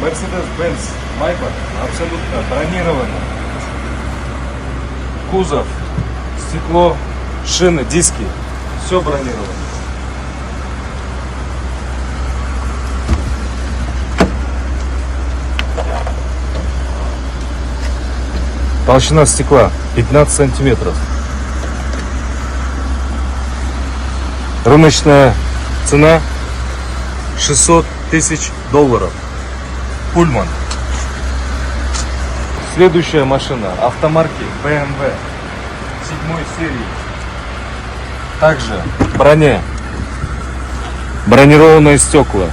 Mercedes-Benz Maybach абсолютно бронировано. Кузов, стекло, шины, диски, все бронировано. Толщина стекла 15 сантиметров. Рыночная цена $600 000. Пульман. Следующая машина автомарки BMW 7 серии. Также броня, бронированные стекла,